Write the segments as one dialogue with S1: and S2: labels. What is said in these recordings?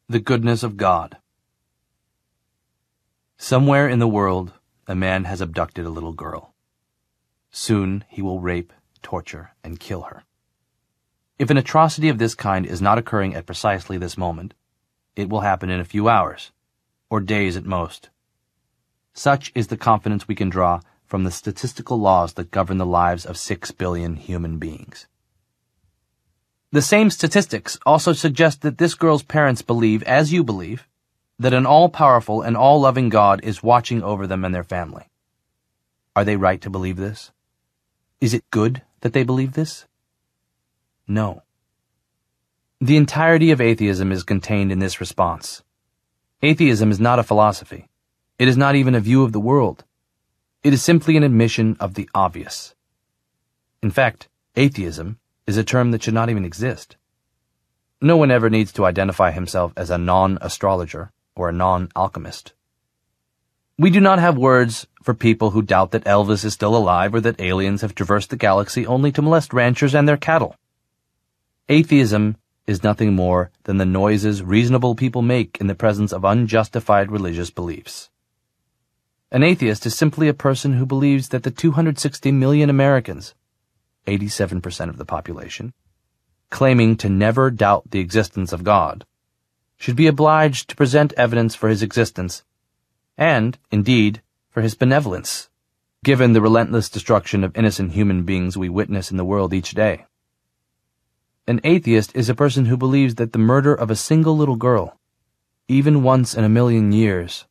S1: The goodness of God. Somewhere in the world, a man has abducted a little girl. Soon he will rape, torture, and kill her. If an atrocity of this kind is not occurring at precisely this moment, it will happen in a few hours, or days at most. Such is the confidence we can draw from the statistical laws that govern the lives of 6 billion human beings. The same statistics also suggest that this girl's parents believe, as you believe, that an all-powerful and all-loving God is watching over them and their family. Are they right to believe this? Is it good that they believe this? No. The entirety of atheism is contained in this response. Atheism is not a philosophy. It is not even a view of the world. It is simply an admission of the obvious. In fact, atheism is a term that should not even exist. No one ever needs to identify himself as a non-astrologer or a non-alchemist. We do not have words for people who doubt that Elvis is still alive or that aliens have traversed the galaxy only to molest ranchers and their cattle. Atheism is nothing more than the noises reasonable people make in the presence of unjustified religious beliefs. An atheist is simply a person who believes that the 260 million Americans, 87% of the population, claiming to never doubt the existence of God, should be obliged to present evidence for his existence, and, indeed, for his benevolence, given the relentless destruction of innocent human beings we witness in the world each day. An atheist is a person who believes that the murder of a single little girl, even once in a million years,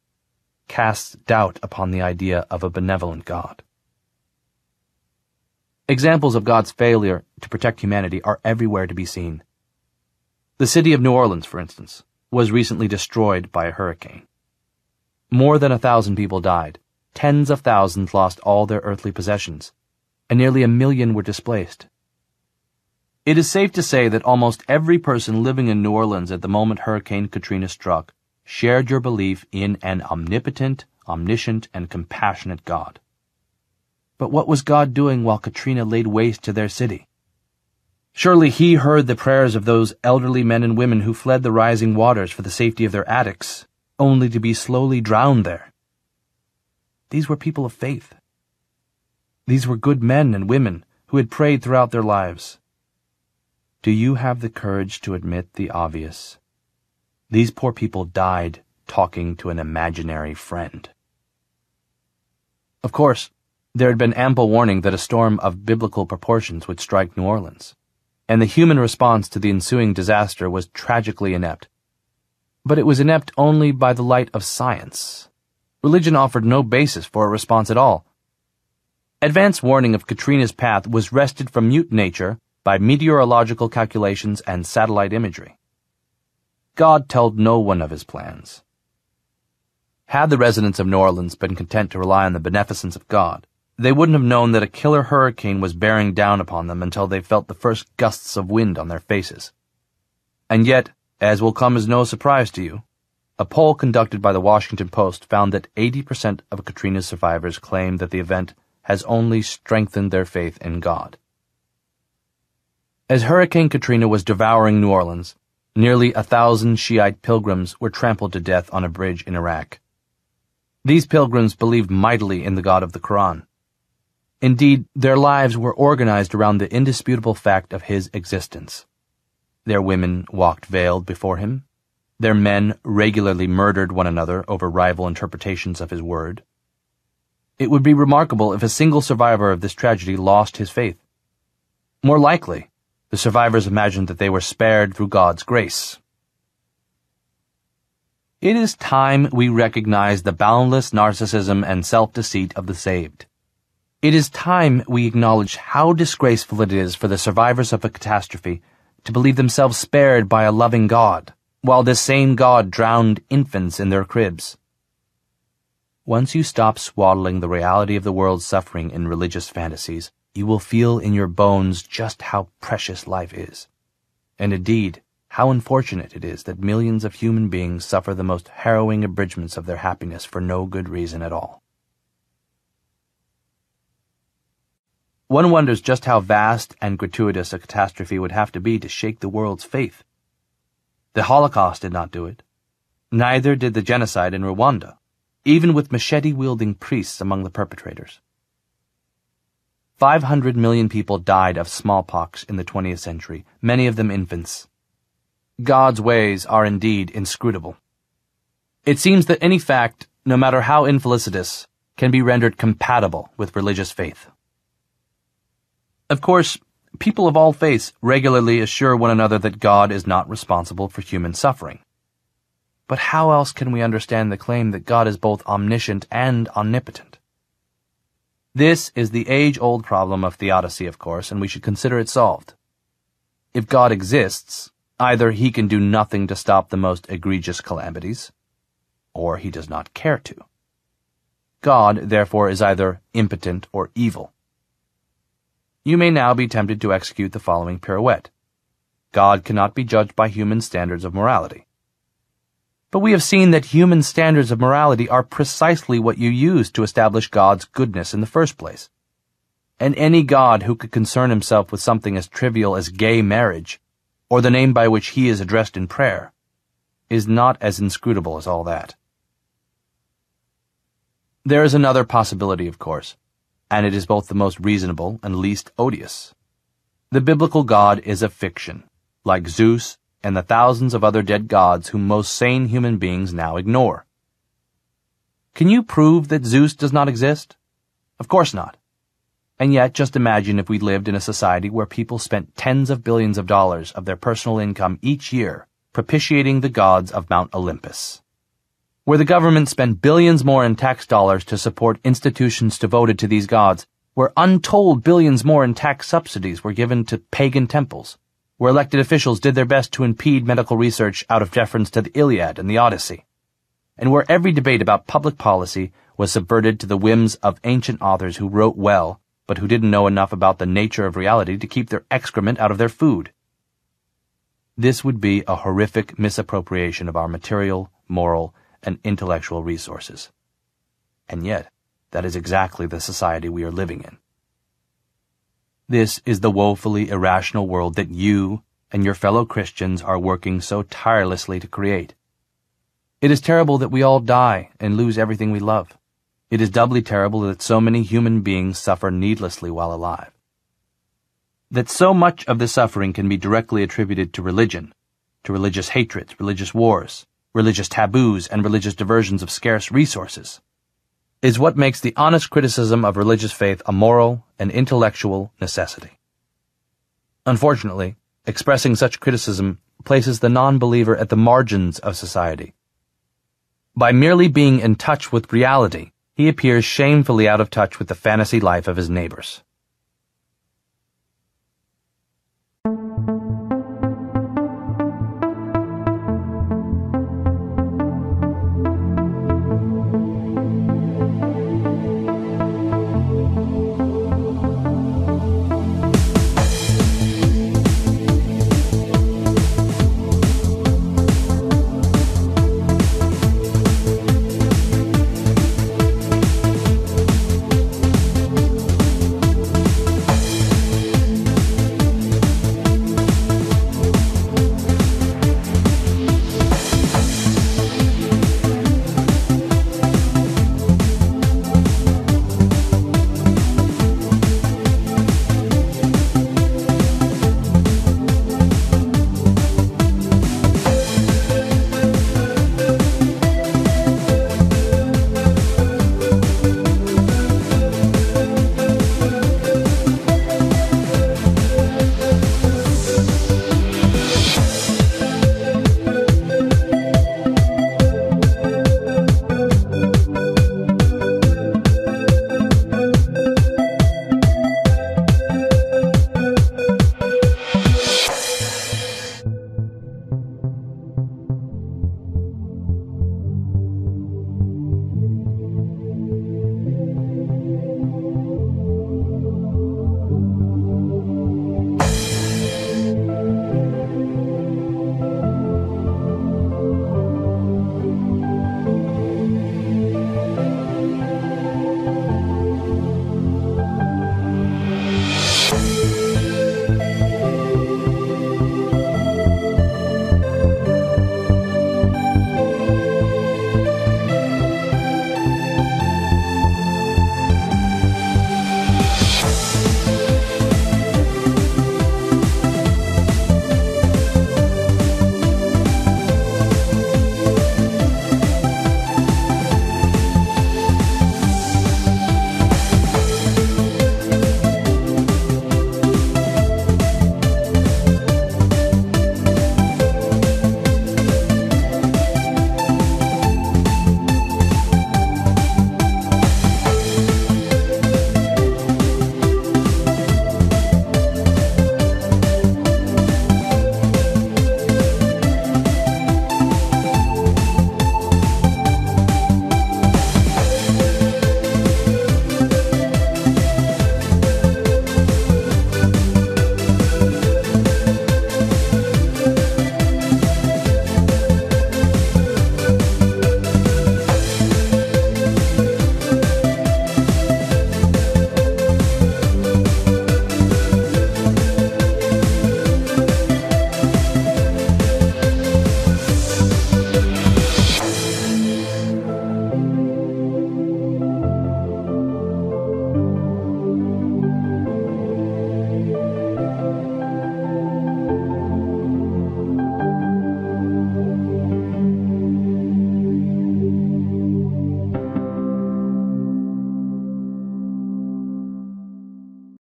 S1: casts doubt upon the idea of a benevolent God. Examples of God's failure to protect humanity are everywhere to be seen. The city of New Orleans, for instance, was recently destroyed by a hurricane. More than 1,000 people died, tens of thousands lost all their earthly possessions, and nearly 1 million were displaced. It is safe to say that almost every person living in New Orleans at the moment Hurricane Katrina struck shared your belief in an omnipotent, omniscient, and compassionate God. But what was God doing while Katrina laid waste to their city? Surely he heard the prayers of those elderly men and women who fled the rising waters for the safety of their attics, only to be slowly drowned there. These were people of faith. These were good men and women who had prayed throughout their lives. Do you have the courage to admit the obvious? These poor people died talking to an imaginary friend. Of course, there had been ample warning that a storm of biblical proportions would strike New Orleans, and the human response to the ensuing disaster was tragically inept. But it was inept only by the light of science. Religion offered no basis for a response at all. Advance warning of Katrina's path was wrested from mute nature by meteorological calculations and satellite imagery. God told no one of his plans. Had the residents of New Orleans been content to rely on the beneficence of God, they wouldn't have known that a killer hurricane was bearing down upon them until they felt the first gusts of wind on their faces. And yet, as will come as no surprise to you, a poll conducted by the Washington Post found that 80% of Katrina's survivors claim that the event has only strengthened their faith in God. As Hurricane Katrina was devouring New Orleans, nearly 1,000 Shiite pilgrims were trampled to death on a bridge in Iraq. These pilgrims believed mightily in the God of the Quran. Indeed, their lives were organized around the indisputable fact of his existence. Their women walked veiled before him. Their men regularly murdered one another over rival interpretations of his word. It would be remarkable if a single survivor of this tragedy lost his faith. More likely, the survivors imagined that they were spared through God's grace. It is time we recognize the boundless narcissism and self-deceit of the saved. It is time we acknowledge how disgraceful it is for the survivors of a catastrophe to believe themselves spared by a loving God, while this same God drowned infants in their cribs. Once you stop swaddling the reality of the world's suffering in religious fantasies, you will feel in your bones just how precious life is. And indeed, how unfortunate it is that millions of human beings suffer the most harrowing abridgments of their happiness for no good reason at all. One wonders just how vast and gratuitous a catastrophe would have to be to shake the world's faith. The Holocaust did not do it. Neither did the genocide in Rwanda, even with machete-wielding priests among the perpetrators. 500 million people died of smallpox in the 20th century, many of them infants. God's ways are indeed inscrutable. It seems that any fact, no matter how infelicitous, can be rendered compatible with religious faith. Of course, people of all faiths regularly assure one another that God is not responsible for human suffering. But how else can we understand the claim that God is both omniscient and omnipotent? This is the age-old problem of theodicy, of course, and we should consider it solved. If God exists, either he can do nothing to stop the most egregious calamities, or he does not care to. God, therefore, is either impotent or evil. You may now be tempted to execute the following pirouette. God cannot be judged by human standards of morality. But we have seen that human standards of morality are precisely what you use to establish God's goodness in the first place. And any God who could concern himself with something as trivial as gay marriage, or the name by which he is addressed in prayer, is not as inscrutable as all that. There is another possibility, of course, and it is both the most reasonable and least odious. The biblical God is a fiction, like Zeus and the thousands of other dead gods whom most sane human beings now ignore. Can you prove that Zeus does not exist? Of course not. And yet, just imagine if we lived in a society where people spent tens of billions of dollars of their personal income each year propitiating the gods of Mount Olympus. Where the government spent billions more in tax dollars to support institutions devoted to these gods, where untold billions more in tax subsidies were given to pagan temples, where elected officials did their best to impede medical research out of deference to the Iliad and the Odyssey, and where every debate about public policy was subverted to the whims of ancient authors who wrote well, but who didn't know enough about the nature of reality to keep their excrement out of their food. This would be a horrific misappropriation of our material, moral, and intellectual resources. And yet, that is exactly the society we are living in. This is the woefully irrational world that you and your fellow Christians are working so tirelessly to create. It is terrible that we all die and lose everything we love. It is doubly terrible that so many human beings suffer needlessly while alive. That so much of the suffering can be directly attributed to religion, to religious hatreds, religious wars, religious taboos, and religious diversions of scarce resources, is what makes the honest criticism of religious faith a moral and intellectual necessity. Unfortunately, expressing such criticism places the non-believer at the margins of society. By merely being in touch with reality, he appears shamefully out of touch with the fantasy life of his neighbors.